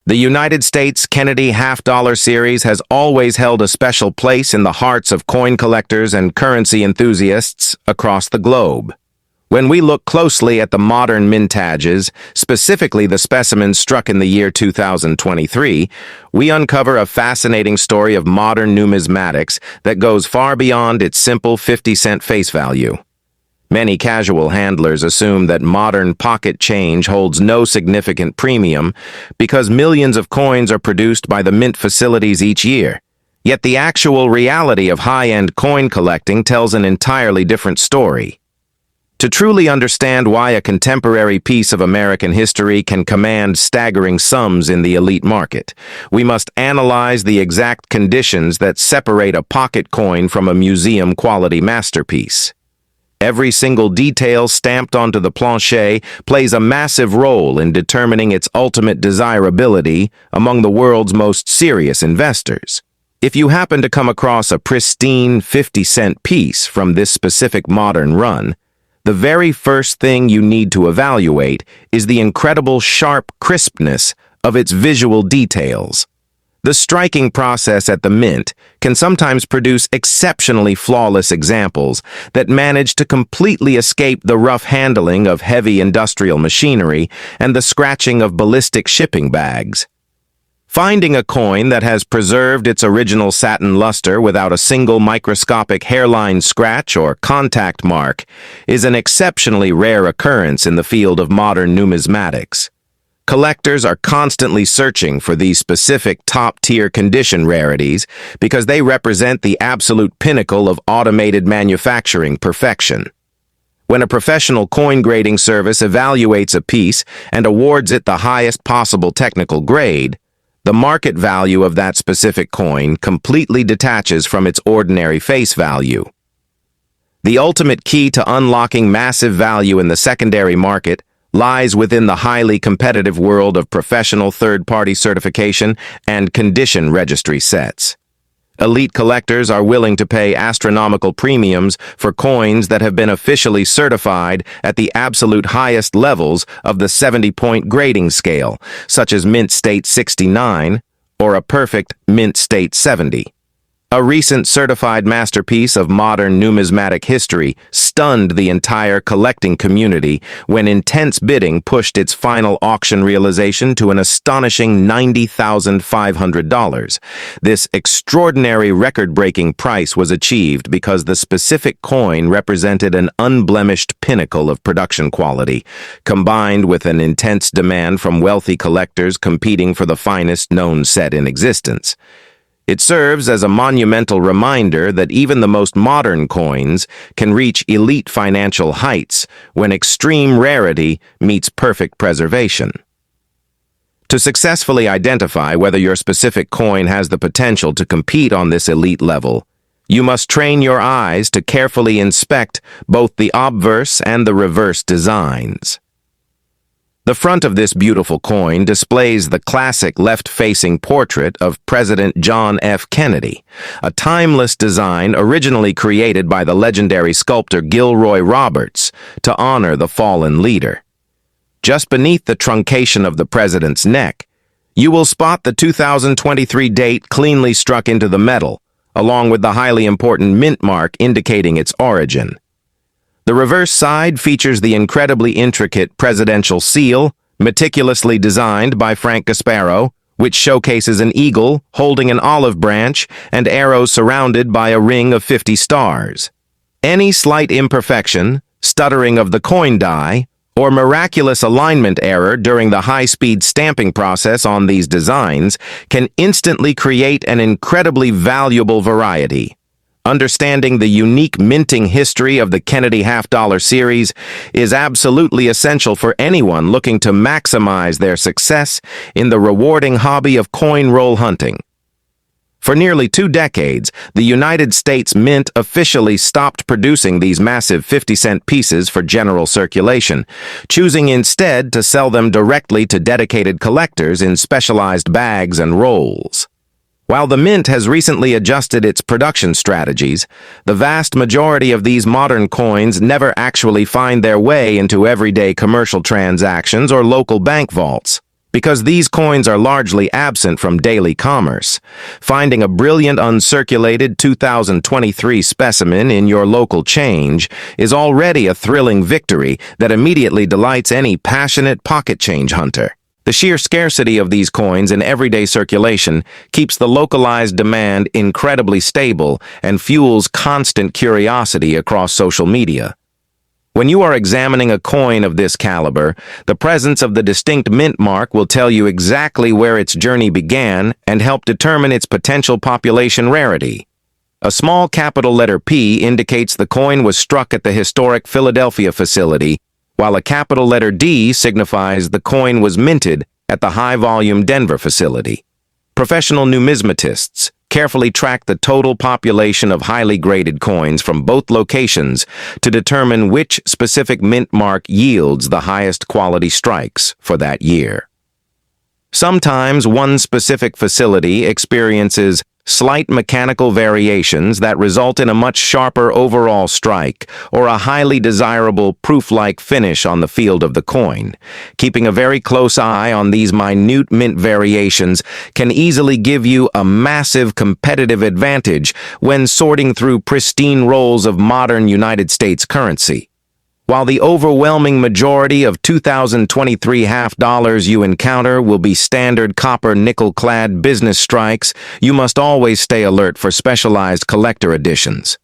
The United States Kennedy half-dollar series has always held a special place in the hearts of coin collectors and currency enthusiasts across the globe. When we look closely at the modern mintages, specifically the specimens struck in the year 2023, we uncover a fascinating story of modern numismatics that goes far beyond its simple 50-cent face value. Many casual handlers assume that modern pocket change holds no significant premium because millions of coins are produced by the mint facilities each year. Yet the actual reality of high-end coin collecting tells an entirely different story. To truly understand why a contemporary piece of American history can command staggering sums in the elite market, we must analyze the exact conditions that separate a pocket coin from a museum-quality masterpiece. Every single detail stamped onto the plancher plays a massive role in determining its ultimate desirability among the world's most serious investors. If you happen to come across a pristine 50-cent piece from this specific modern run, the very first thing you need to evaluate is the incredible sharp crispness of its visual details. The striking process at the mint can sometimes produce exceptionally flawless examples that manage to completely escape the rough handling of heavy industrial machinery and the scratching of ballistic shipping bags. Finding a coin that has preserved its original satin luster without a single microscopic hairline scratch or contact mark is an exceptionally rare occurrence in the field of modern numismatics. Collectors are constantly searching for these specific top-tier condition rarities because they represent the absolute pinnacle of automated manufacturing perfection. When a professional coin grading service evaluates a piece and awards it the highest possible technical grade, the market value of that specific coin completely detaches from its ordinary face value. The ultimate key to unlocking massive value in the secondary market lies within the highly competitive world of professional third-party certification and condition registry sets. Elite collectors are willing to pay astronomical premiums for coins that have been officially certified at the absolute highest levels of the 70-point grading scale, such as Mint State 69 or a perfect Mint State 70. A recent certified masterpiece of modern numismatic history stunned the entire collecting community when intense bidding pushed its final auction realization to an astonishing $90,500. This extraordinary record-breaking price was achieved because the specific coin represented an unblemished pinnacle of production quality, combined with an intense demand from wealthy collectors competing for the finest known set in existence. It serves as a monumental reminder that even the most modern coins can reach elite financial heights when extreme rarity meets perfect preservation. To successfully identify whether your specific coin has the potential to compete on this elite level, you must train your eyes to carefully inspect both the obverse and the reverse designs. The front of this beautiful coin displays the classic left-facing portrait of President John F. Kennedy, a timeless design originally created by the legendary sculptor Gilroy Roberts to honor the fallen leader. Just beneath the truncation of the president's neck, you will spot the 2023 date cleanly struck into the metal, along with the highly important mint mark indicating its origin. The reverse side features the incredibly intricate presidential seal, meticulously designed by Frank Gasparo, which showcases an eagle holding an olive branch and arrows surrounded by a ring of 50 stars. Any slight imperfection, stuttering of the coin die, or miraculous alignment error during the high-speed stamping process on these designs can instantly create an incredibly valuable variety. Understanding the unique minting history of the Kennedy half-dollar series is absolutely essential for anyone looking to maximize their success in the rewarding hobby of coin roll hunting. For nearly 2 decades, the United States Mint officially stopped producing these massive 50-cent pieces for general circulation, choosing instead to sell them directly to dedicated collectors in specialized bags and rolls. While the Mint has recently adjusted its production strategies, the vast majority of these modern coins never actually find their way into everyday commercial transactions or local bank vaults. Because these coins are largely absent from daily commerce, finding a brilliant uncirculated 2023 specimen in your local change is already a thrilling victory that immediately delights any passionate pocket change hunter. The sheer scarcity of these coins in everyday circulation keeps the localized demand incredibly stable and fuels constant curiosity across social media. When you are examining a coin of this caliber, the presence of the distinct mint mark will tell you exactly where its journey began and help determine its potential population rarity. A small capital letter P indicates the coin was struck at the historic Philadelphia facility, while a capital letter D signifies the coin was minted at the high-volume Denver facility. Professional numismatists carefully track the total population of highly graded coins from both locations to determine which specific mint mark yields the highest quality strikes for that year. Sometimes one specific facility experiences slight mechanical variations that result in a much sharper overall strike or a highly desirable proof-like finish on the field of the coin. Keeping a very close eye on these minute mint variations can easily give you a massive competitive advantage when sorting through pristine rolls of modern United States currency. While the overwhelming majority of 2023 half dollars you encounter will be standard copper nickel-clad business strikes, you must always stay alert for specialized collector editions.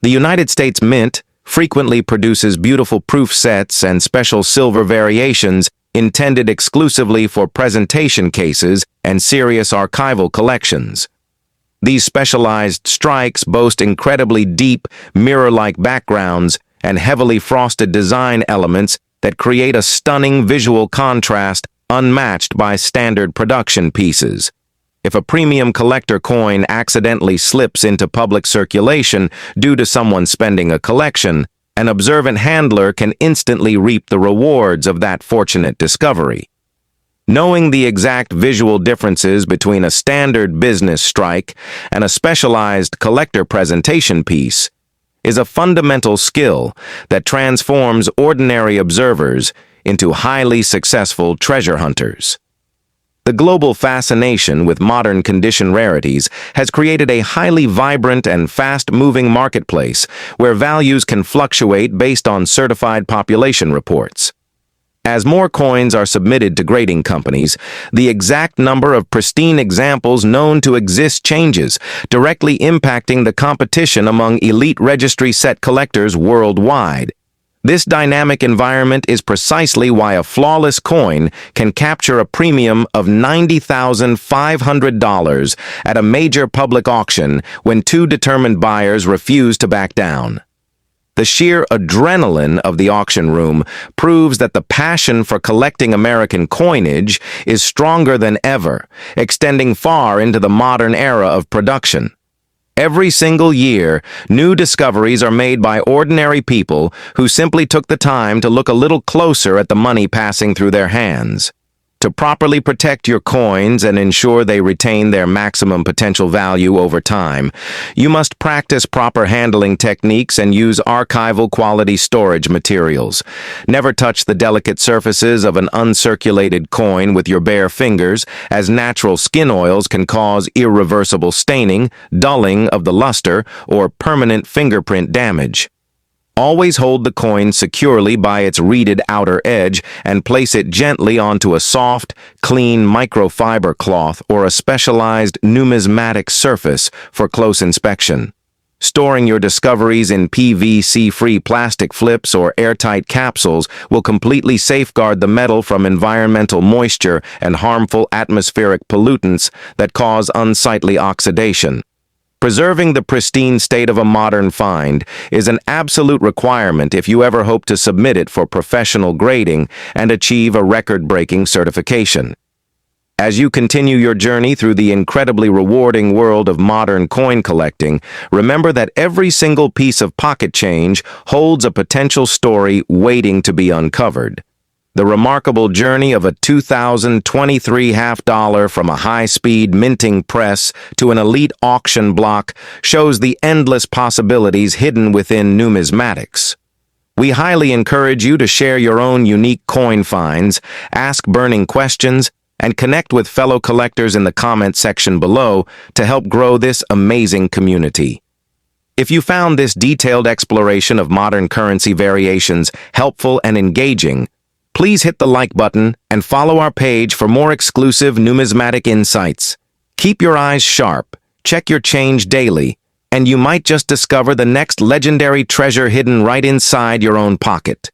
The United States Mint frequently produces beautiful proof sets and special silver variations intended exclusively for presentation cases and serious archival collections. These specialized strikes boast incredibly deep, mirror-like backgrounds and heavily frosted design elements that create a stunning visual contrast unmatched by standard production pieces. If a premium collector coin accidentally slips into public circulation due to someone spending a collection, an observant handler can instantly reap the rewards of that fortunate discovery. Knowing the exact visual differences between a standard business strike and a specialized collector presentation piece is a fundamental skill that transforms ordinary observers into highly successful treasure hunters. The global fascination with modern condition rarities has created a highly vibrant and fast-moving marketplace where values can fluctuate based on certified population reports. As more coins are submitted to grading companies, the exact number of pristine examples known to exist changes, directly impacting the competition among elite registry set collectors worldwide. This dynamic environment is precisely why a flawless coin can capture a premium of $90,500 at a major public auction when two determined buyers refuse to back down. The sheer adrenaline of the auction room proves that the passion for collecting American coinage is stronger than ever, extending far into the modern era of production. Every single year, new discoveries are made by ordinary people who simply took the time to look a little closer at the money passing through their hands. To properly protect your coins and ensure they retain their maximum potential value over time, you must practice proper handling techniques and use archival quality storage materials. Never touch the delicate surfaces of an uncirculated coin with your bare fingers, as natural skin oils can cause irreversible staining, dulling of the luster, or permanent fingerprint damage. Always hold the coin securely by its reeded outer edge and place it gently onto a soft, clean microfiber cloth or a specialized numismatic surface for close inspection. Storing your discoveries in PVC-free plastic flips or airtight capsules will completely safeguard the metal from environmental moisture and harmful atmospheric pollutants that cause unsightly oxidation. Preserving the pristine state of a modern find is an absolute requirement if you ever hope to submit it for professional grading and achieve a record-breaking certification. As you continue your journey through the incredibly rewarding world of modern coin collecting, remember that every single piece of pocket change holds a potential story waiting to be uncovered. The remarkable journey of a 2023 half dollar from a high-speed minting press to an elite auction block shows the endless possibilities hidden within numismatics. We highly encourage you to share your own unique coin finds, ask burning questions, and connect with fellow collectors in the comment section below to help grow this amazing community. If you found this detailed exploration of modern currency variations helpful and engaging, please hit the like button and follow our page for more exclusive numismatic insights. Keep your eyes sharp, check your change daily, and you might just discover the next legendary treasure hidden right inside your own pocket.